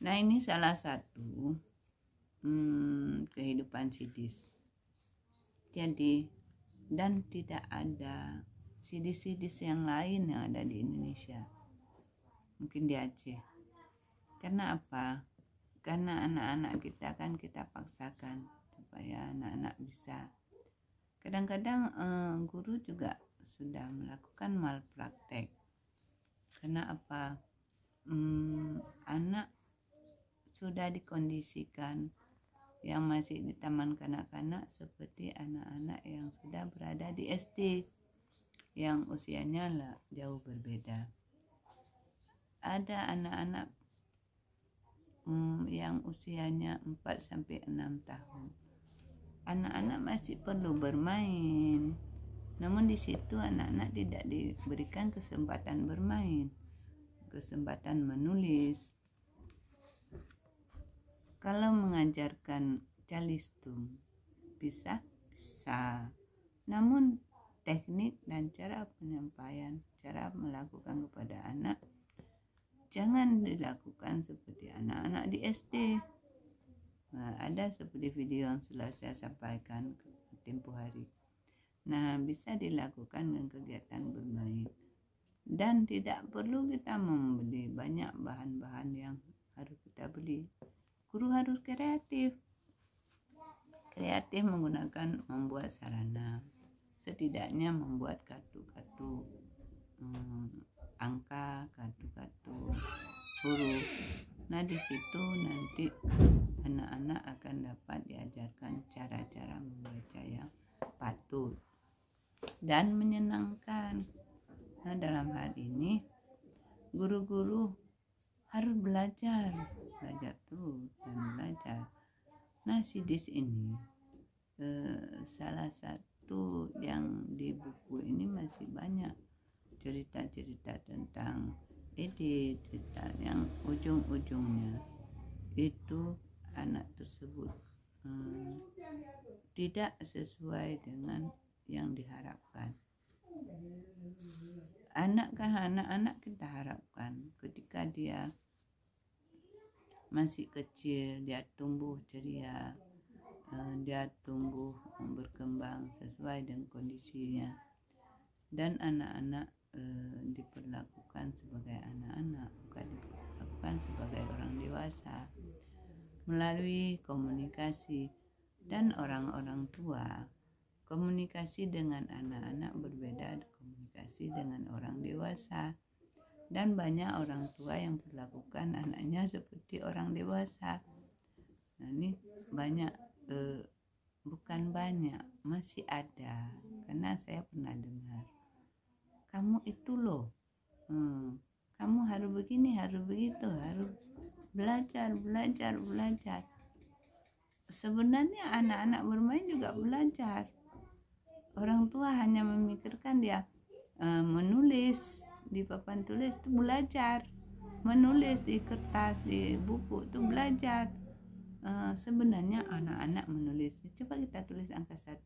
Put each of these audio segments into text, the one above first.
Nah, ini salah satu kehidupan sidis. Jadi, dan tidak ada sidis-sidis yang lain yang ada di Indonesia, mungkin di Aceh. Karena apa? Karena anak-anak kita kan kita paksakan supaya anak-anak bisa. Kadang-kadang guru juga sudah melakukan malpraktek. Karena apa? Anak sudah dikondisikan yang masih di taman kanak-kanak seperti anak-anak yang sudah berada di SD yang usianya jauh berbeda. Ada anak-anak yang usianya 4-6 tahun. Anak-anak masih perlu bermain. Namun di situ anak-anak tidak diberikan kesempatan bermain, kesempatan menulis. Kalau mengajarkan calistung bisa, namun teknik dan cara penyampaian, cara melakukan kepada anak jangan dilakukan seperti anak-anak di SD. Ada seperti video yang telah saya sampaikan tempo hari. Nah, bisa dilakukan dengan kegiatan bermain, dan tidak perlu kita membeli banyak bahan-bahan yang harus kita beli. Guru harus kreatif menggunakan membuat sarana, setidaknya membuat kartu-kartu angka, kartu-kartu huruf. Nah, di situ nanti anak-anak akan dapat diajarkan cara-cara membaca yang patut dan menyenangkan. Nah, dalam hal ini guru-guru harus belajar terus dan belajar. Nah, sidis ini salah satu yang di buku ini masih banyak cerita-cerita tentang cerita yang ujung-ujungnya itu anak tersebut tidak sesuai dengan yang diharapkan. Anak-anak kita harapkan ketika dia masih kecil, dia tumbuh ceria, dia tumbuh berkembang sesuai dengan kondisinya, dan anak-anak diperlakukan sebagai anak-anak, bukan diperlakukan sebagai orang dewasa melalui komunikasi. Dan orang-orang tua komunikasi dengan anak-anak berbeda komunikasi dengan orang dewasa, dan banyak orang tua yang perlakukan anaknya seperti orang dewasa. Nah, ini banyak, bukan banyak, masih ada, karena saya pernah dengar, kamu itu loh, kamu harus begini, harus begitu, harus belajar. Sebenarnya anak-anak bermain juga belajar. Orang tua hanya memikirkan dia menulis di papan tulis itu belajar, menulis di kertas, di buku itu belajar. Sebenarnya anak-anak menulis, coba kita tulis angka 1,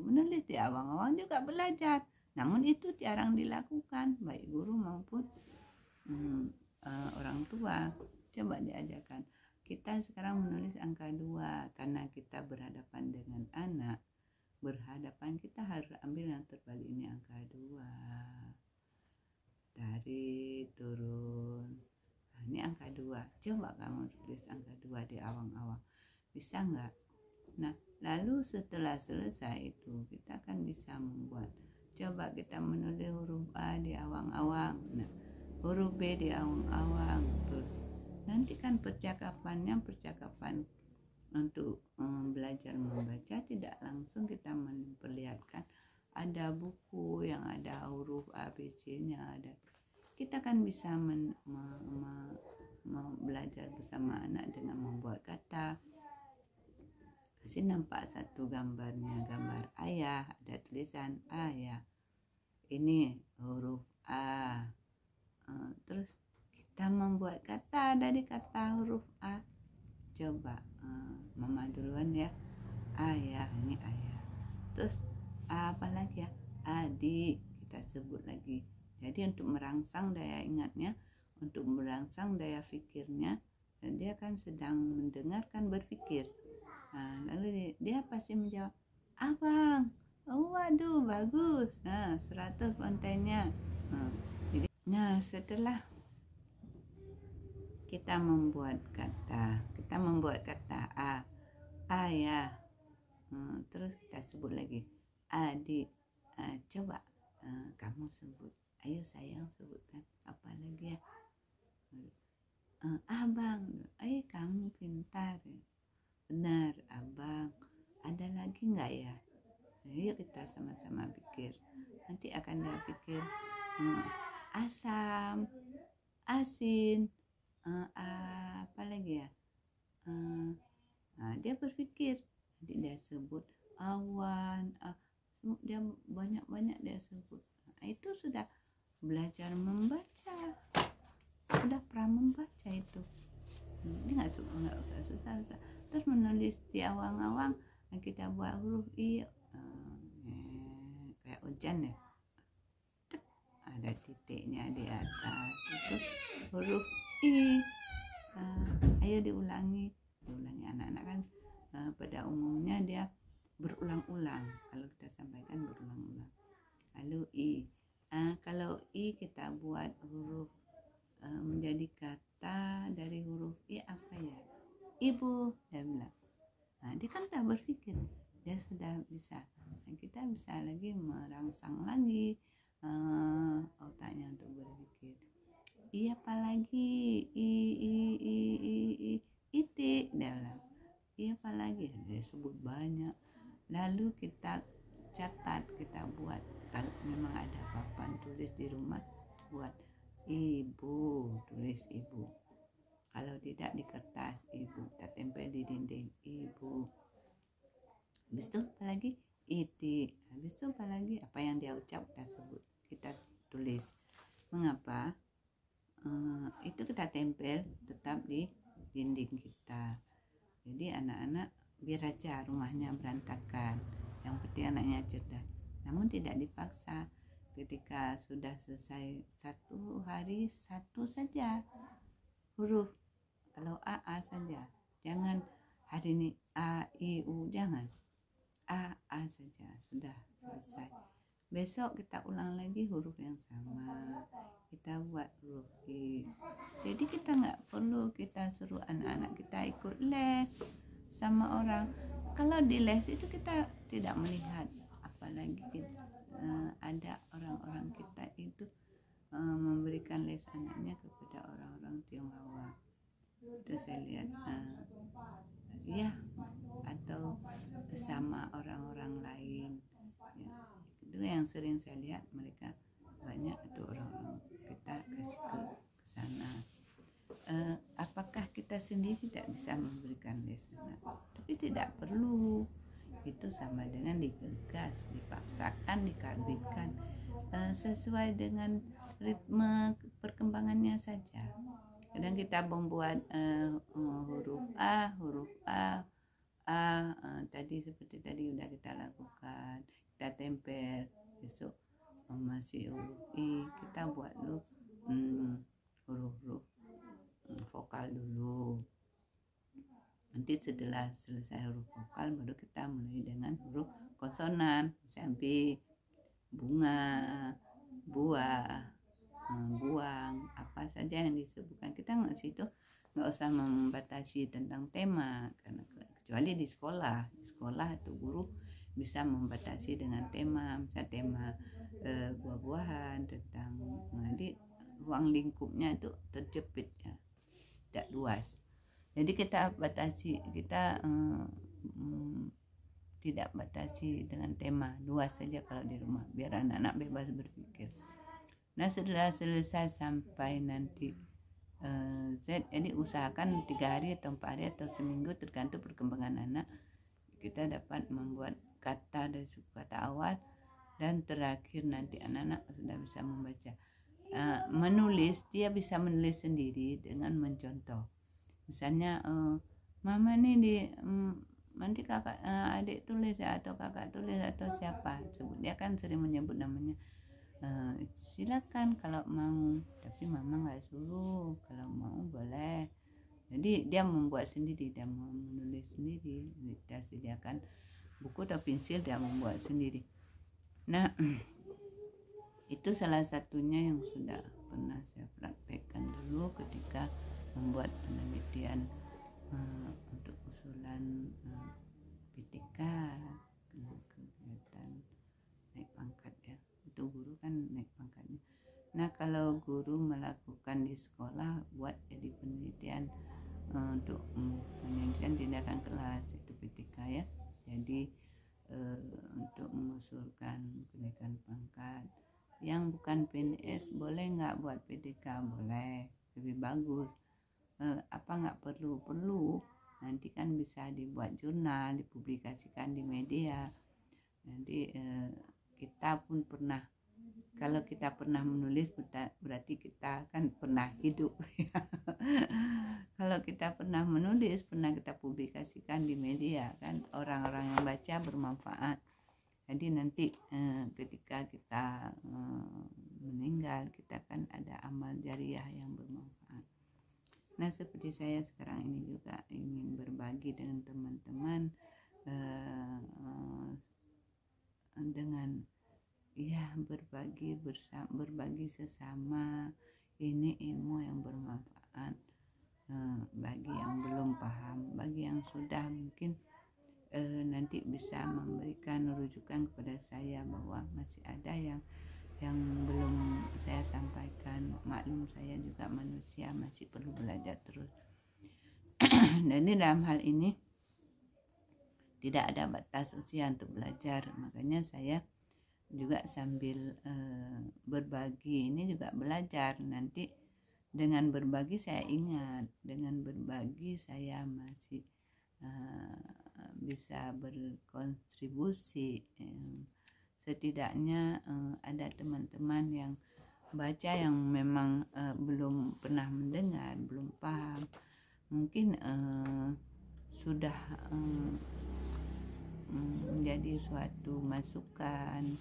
menulis di awang-awang juga belajar. Namun itu jarang dilakukan baik guru maupun orang tua. Coba diajarkan. Kita sekarang menulis angka 2 karena kita berhadapan dengan anak. Kita harus ambil yang terbalik, ini angka 2, tarik turun. Nah, ini angka 2, coba kamu tulis angka 2 di awang-awang, bisa nggak? Nah, lalu setelah selesai itu kita kan bisa membuat, coba kita menulis huruf A di awang-awang, nah huruf B di awang-awang. Terus nanti kan percakapan untuk belajar membaca tidak langsung kita memperlihatkan ada buku yang ada huruf ABC-nya ada. Kita kan bisa belajar bersama anak dengan membuat kata. Kasih nampak satu gambarnya, gambar ayah, ada tulisan ayah. Ini huruf A. Terus kita membuat kata dari kata huruf A. Coba mama duluan ya. Ayah, ini ayah. Terus apa lagi ya? Adik, kita sebut lagi. Jadi untuk merangsang daya ingatnya, untuk merangsang daya pikirnya, dia kan sedang mendengarkan, berpikir. Lalu dia pasti menjawab, abang, waduh bagus, 100 kontennya. Setelah kita membuat kata A ya, terus kita sebut lagi, adik, coba kamu sebut, ayo sayang sebutkan apa lagi ya, abang, kamu pintar, benar abang, ada lagi nggak ya? Yuk kita sama-sama pikir, nanti akan dia pikir asam, asin, apa lagi ya, dia berpikir, nanti dia sebut awan, dia banyak dia sebut. Itu sudah belajar membaca, sudah pernah membaca itu. Ini nggak usah susah. Terus menulis di awang-awang, kita buat huruf I, kayak hujan ya, ada titiknya di atas, itu huruf I. Ayo diulangi anak-anak kan pada umumnya dia berulang-ulang, kalau kita sampaikan berulang-ulang. Lalu I, kalau I kita buat huruf menjadi kata dari huruf I apa ya, ibu, dia bilang. Dia kan sudah berpikir, dia sudah bisa. Kita bisa lagi merangsang lagi otaknya untuk berpikir. I apa lagi, I itik, dia bilang. I apa lagi, dia sebut banyak. Lalu kita catat, kita buat, kalau memang ada papan tulis di rumah, buat ibu, tulis ibu. Kalau tidak di kertas, ibu, kita tempel di dinding, ibu. Habis itu apa lagi, itik. Habis itu apa lagi, apa yang dia ucap kita sebut, kita tulis. Mengapa? Itu kita tempel tetap di dinding kita. Jadi anak-anak biar aja rumahnya berantakan, yang penting anaknya cerdas. Namun tidak dipaksa. Ketika sudah selesai satu hari, satu saja huruf. Kalau A saja, jangan hari ini A, I, U, jangan. A saja, sudah selesai. Besok kita ulang lagi huruf yang sama, kita buat huruf I. Jadi kita nggak perlu kita suruh anak-anak kita ikut les sama orang. Kalau di les itu kita tidak melihat, apalagi ada orang-orang kita itu memberikan les anaknya kepada orang-orang Tionghoa. Terus saya lihat atau bersama orang-orang lain ya. Itu yang sering saya lihat, mereka banyak itu orang-orang kita kasih ke sana. Apakah kita sendiri tidak bisa memberikan les anak? Tapi tidak perlu, itu sama dengan digegas, dipaksakan, dikarbitkan, sesuai dengan ritme perkembangannya saja. Kadang kita membuat huruf A, tadi seperti tadi udah kita lakukan, kita tempel. Besok masih huruf I, kita buat huruf vokal dulu. Nanti setelah selesai huruf vokal baru kita mulai dengan huruf konsonan, misalnya bunga, buah, buang, apa saja yang disebutkan. Kita nggak usah membatasi tentang tema, karena kecuali di sekolah itu guru bisa membatasi dengan tema, misalnya tema buah-buahan, tentang, nanti ruang lingkupnya itu terjepit ya, tidak luas. Jadi kita batasi, kita tidak batasi dengan tema, luas saja kalau di rumah, biar anak-anak bebas berpikir. Nah setelah selesai sampai nanti Z, jadi usahakan 3 hari atau 4 hari atau seminggu tergantung perkembangan anak, kita dapat membuat kata dari suku kata awal dan terakhir nanti anak-anak sudah bisa membaca. Menulis, dia bisa menulis sendiri dengan mencontoh. Misalnya mama nih nanti kakak adik tulis ya, atau kakak tulis atau siapa sebut, dia kan sering menyebut namanya. Silakan kalau mau, tapi mama nggak suruh, kalau mau boleh. Jadi Jadi dia membuat sendiri, dia menulis sendiri, dia sediakan buku atau pensil, dia membuat sendiri. Nah, itu salah satunya yang sudah pernah saya praktekkan dulu ketika membuat penelitian untuk usulan PTK, kegiatan naik pangkat ya. Itu guru kan naik pangkatnya. Nah, kalau guru melakukan di sekolah buat jadi penelitian untuk penelitian tindakan kelas, itu PTK ya. Jadi untuk mengusulkan kenaikan pangkat yang bukan PNS, boleh nggak buat PTK? Boleh, lebih bagus. Apa nggak perlu nanti kan bisa dibuat jurnal, dipublikasikan di media. Nanti kita pun pernah, kalau kita pernah menulis berarti kita kan pernah hidup. Kalau kita pernah menulis, pernah kita publikasikan di media, kan orang-orang yang baca bermanfaat. Jadi nanti ketika kita meninggal, kita kan ada amal jariah yang bermanfaat. Nah, seperti saya sekarang ini juga ingin berbagi dengan teman-teman dengan ya berbagi sesama. Ini ilmu yang bermanfaat bagi yang belum paham, bagi yang sudah mungkin nanti bisa memberikan rujukan kepada saya bahwa masih ada yang belum saya sampaikan. Maklum, saya juga manusia, masih perlu belajar terus. Dan dalam hal ini tidak ada batas usia untuk belajar, makanya saya juga sambil berbagi ini juga belajar. Nanti dengan berbagi saya ingat, dengan berbagi saya masih bisa berkontribusi. Setidaknya ada teman-teman yang baca yang memang belum pernah mendengar, belum paham, mungkin sudah menjadi suatu masukan,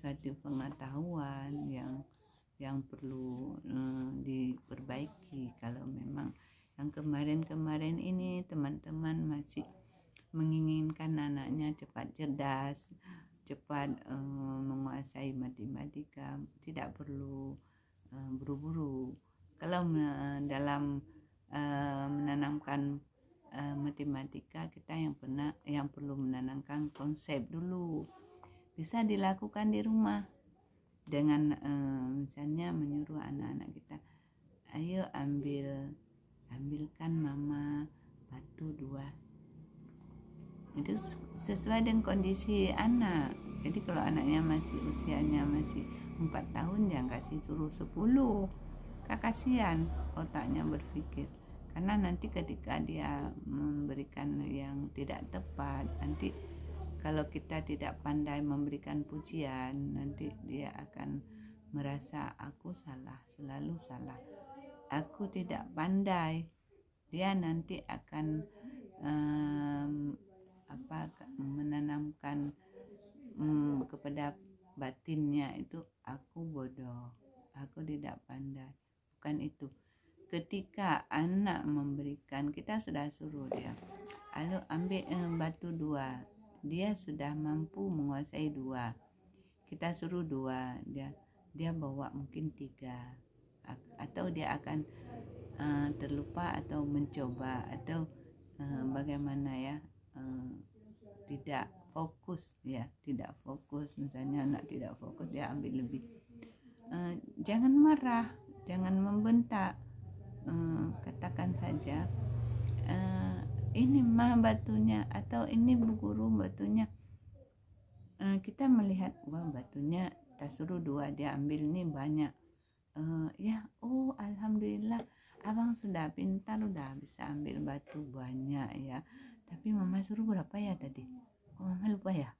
suatu pengetahuan yang perlu diperbaiki. Kalau memang yang kemarin ini teman-teman masih menginginkan anaknya cepat cerdas, cepat menguasai matematika, tidak perlu buru-buru. Kalau dalam menanamkan matematika, kita yang perlu menanamkan konsep dulu. Bisa dilakukan di rumah dengan misalnya menyuruh anak-anak kita, ayo ambilkan mama batu 2. Itu sesuai dengan kondisi anak. Jadi kalau anaknya usianya masih 4 tahun, jangan kasih suruh 10. Kasihan otaknya berpikir. Karena nanti ketika dia memberikan yang tidak tepat, nanti kalau kita tidak pandai memberikan pujian, nanti dia akan merasa aku salah, selalu salah. Aku tidak pandai. Dia nanti akan menanamkan kepada batinnya itu, aku bodoh, aku tidak pandai. Bukan itu. Ketika anak memberikan, kita sudah suruh dia, lalu ambil batu 2, dia sudah mampu menguasai 2. Kita suruh 2, dia bawa mungkin 3, atau dia akan terlupa atau mencoba, atau bagaimana ya, tidak fokus. Misalnya anak tidak fokus, dia ambil lebih. Jangan marah, jangan membentak, katakan saja, ini mah batunya, atau ini bu guru batunya. Kita melihat, wah batunya kita suruh 2, dia ambil ini banyak. Alhamdulillah, abang sudah pintar, udah bisa ambil batu banyak ya. Tapi mama suruh berapa ya tadi? Mama lupa ya.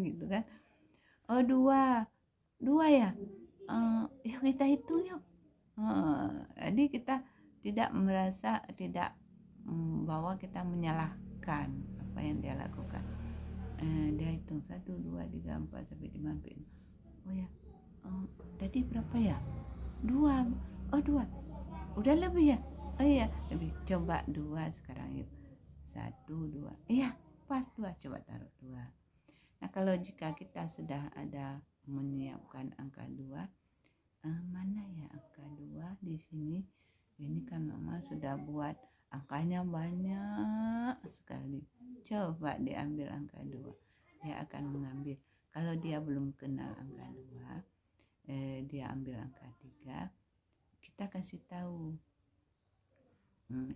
Gitu kan. 2 ya. Yuk kita hitung yuk. Jadi kita tidak merasa, tidak bahwa kita menyalahkan apa yang dia lakukan. Dia hitung 1, 2, 3, 4 sampai 5. Oh ya, tadi berapa ya? 2. Oh 2. Udah lebih ya? Oh iya, lebih coba 2 sekarang yuk. 1, 2. Iya, pas 2. Coba taruh 2. Nah, kalau jika kita sudah ada menyiapkan angka 2, mana ya angka 2 di sini? Ini kan Mama sudah buat angkanya banyak sekali. Coba diambil angka 2. Dia akan mengambil. Kalau dia belum kenal angka 2, dia ambil angka 3. Kita kasih tahu.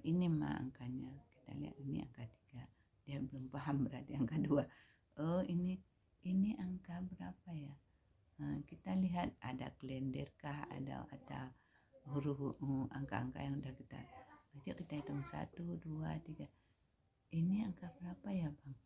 Ini mah angkanya. Kita lihat ini angka 3. Dia belum paham berarti angka 2. Oh, ini angka berapa ya? Kita lihat ada kalender kah, ada huruf angka-angka yang udah kita hitung 1, 2, 3. Ini angka berapa ya Bang?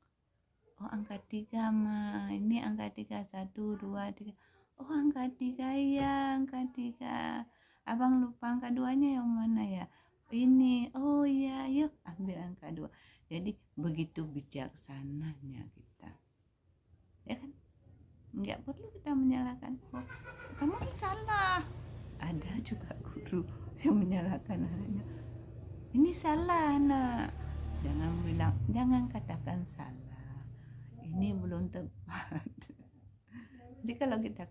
Oh, angka 3 mah. Ini angka 3, 1, 2, 3. Oh, angka 3 ya, angka 3. Abang lupa angka 2-nya yang mana ya? Ini. Oh iya, yuk ambil angka 2. Jadi begitu bijaksananya kita. Ya kan? Nggak perlu kita menyalahkan. Oh, kamu salah. Ada juga guru yang menyalahkan anaknya. Ini salah, nak. Jangan katakan salah. Ini belum tepat. Jadi kalau kita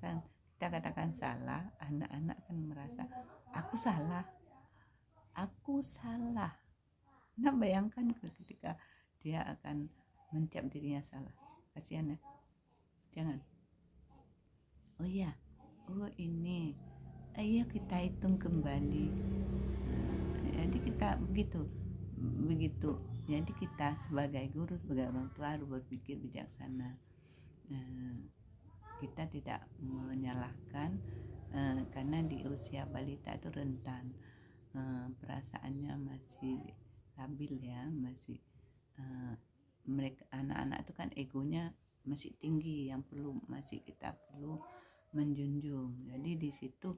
katakan salah, anak-anak kan merasa aku salah. Nah, bayangkan ketika dia akan mencap dirinya salah. Kasihan ya. Jangan. Oh iya. Oh ini. Ayo kita hitung kembali. Jadi kita begitu. Jadi kita sebagai guru, sebagai orang tua harus berpikir bijaksana. Kita tidak menyalahkan, karena di usia balita itu rentan, perasaannya masih labil ya, masih mereka anak-anak itu kan egonya masih tinggi, yang kita perlu menjunjung. Jadi di situ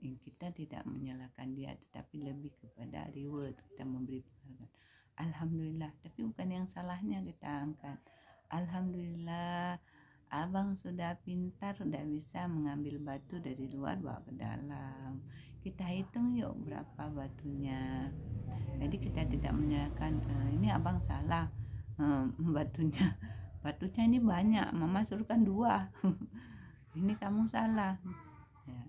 kita tidak menyalahkan dia, tetapi lebih kepada reward, kita memberi penghargaan. Alhamdulillah, tapi bukan yang salahnya kita angkat. Alhamdulillah, abang sudah pintar, sudah bisa mengambil batu dari luar bawa ke dalam. Kita hitung yuk berapa batunya. Jadi kita tidak menyalahkan, ini abang salah, batunya ini banyak, mama suruhkan 2. Ini kamu salah ya.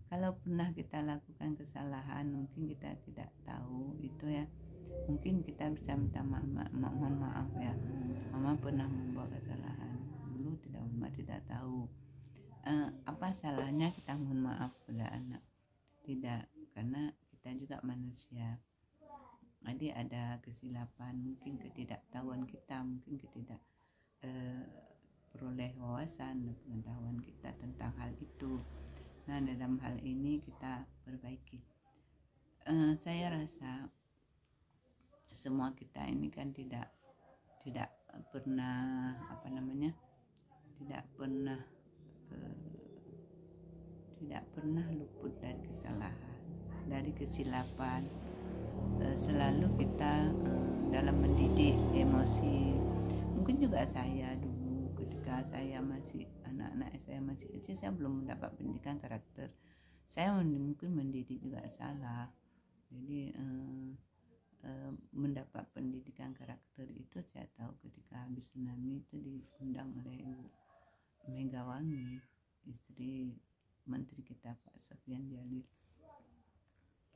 Kalau pernah kita lakukan kesalahan, mungkin kita tidak tahu itu ya, mungkin kita bisa minta mohon maaf ya, mama pernah membuat kesalahan dulu, mama tidak tahu apa salahnya kita mohon maaf pada anak. Tidak, karena kita juga manusia. Jadi ada kesilapan, mungkin ketidaktahuan kita, mungkin peroleh wawasan dan pengetahuan kita tentang hal itu. Nah, dalam hal ini kita perbaiki. Saya rasa semua kita ini kan tidak pernah tidak pernah luput dari kesalahan, dari kesilapan. Selalu kita dalam mendidik emosi. Mungkin juga saya dulu ketika saya masih anak-anak saya masih kecil, saya belum mendapat pendidikan karakter. Saya mungkin mendidik juga salah. Jadi mendapat pendidikan karakter itu saya tahu ketika habis tsunami itu diundang oleh Ibu Megawati, istri Menteri kita Pak Sofian Jalil.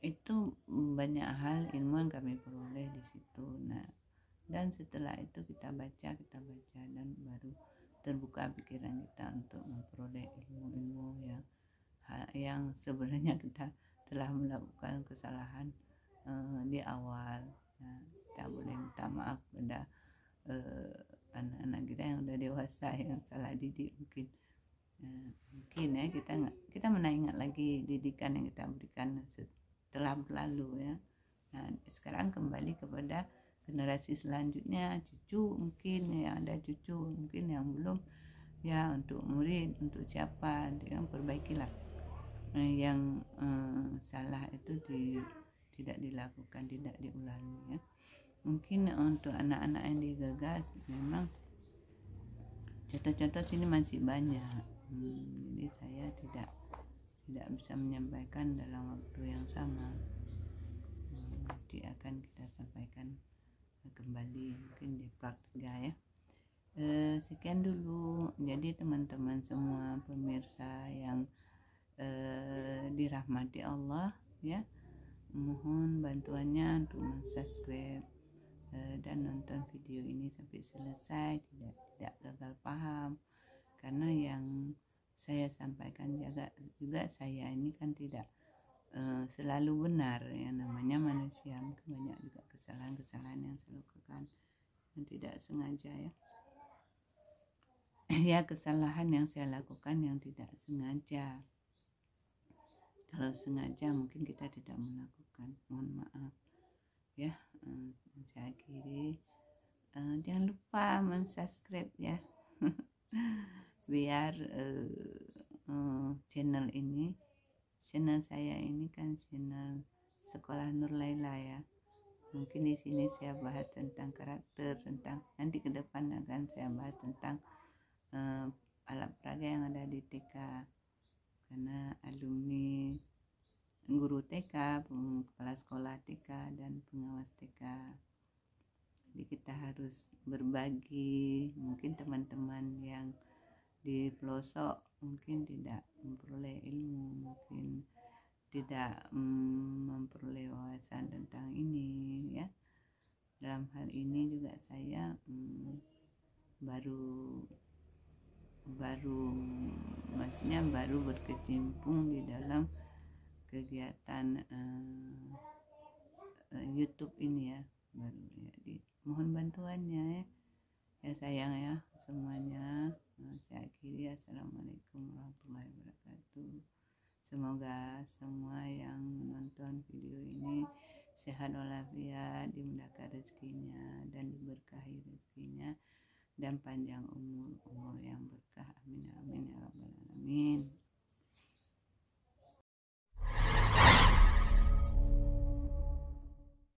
Itu banyak hal ilmu yang kami peroleh di situ. Nah, dan setelah itu kita baca dan baru terbuka pikiran kita untuk memperoleh ilmu-ilmu yang sebenarnya kita telah melakukan kesalahan di awal. Nah, kita boleh minta maaf pada anak-anak kita yang udah dewasa yang salah didik mungkin. Mungkin ya kita ingat lagi didikan yang kita berikan telah berlalu ya. Nah, sekarang kembali kepada generasi selanjutnya, cucu mungkin yang ada cucu, mungkin yang belum ya, untuk murid, untuk siapa, dia perbaikilah yang salah itu tidak dilakukan, tidak diulangi ya. Mungkin untuk anak-anak yang digagas memang contoh-contoh sini masih banyak, jadi saya tidak bisa menyampaikan dalam waktu yang sama. nanti akan kita sampaikan kembali mungkin di part 3 ya. Sekian dulu. Jadi teman-teman semua pemirsa yang dirahmati Allah ya, mohon bantuannya untuk subscribe dan nonton video ini sampai selesai, tidak gagal paham, karena yang saya sampaikan juga saya ini kan tidak selalu benar ya, namanya manusia, mungkin banyak juga kesalahan-kesalahan yang saya lakukan yang tidak sengaja ya. Ya, kesalahan yang saya lakukan yang tidak sengaja. Kalau sengaja mungkin kita tidak melakukan, mohon maaf ya. Saya akhiri, jangan lupa subscribe ya biar channel saya ini kan channel Sekolah Nur Laila ya. Mungkin di sini saya bahas tentang karakter, tentang nanti ke depan akan saya bahas tentang alat peraga yang ada di TK, karena alumni guru TK, kepala sekolah TK dan pengawas TK. Jadi kita harus berbagi. Mungkin teman-teman yang di pelosok mungkin tidak memperoleh ilmu, mungkin tidak memperoleh wawasan tentang ini ya. Dalam hal ini juga saya baru maksudnya baru berkecimpung di dalam kegiatan YouTube ini ya, baru ya. Mohon bantuannya ya sayang ya semuanya. Saya akhiri, assalamualaikum warahmatullahi wabarakatuh. Semoga semua yang menonton video ini sehat walafiat, dimudahkan rezekinya dan diberkahi rezekinya dan panjang umur yang berkah, amin amin ya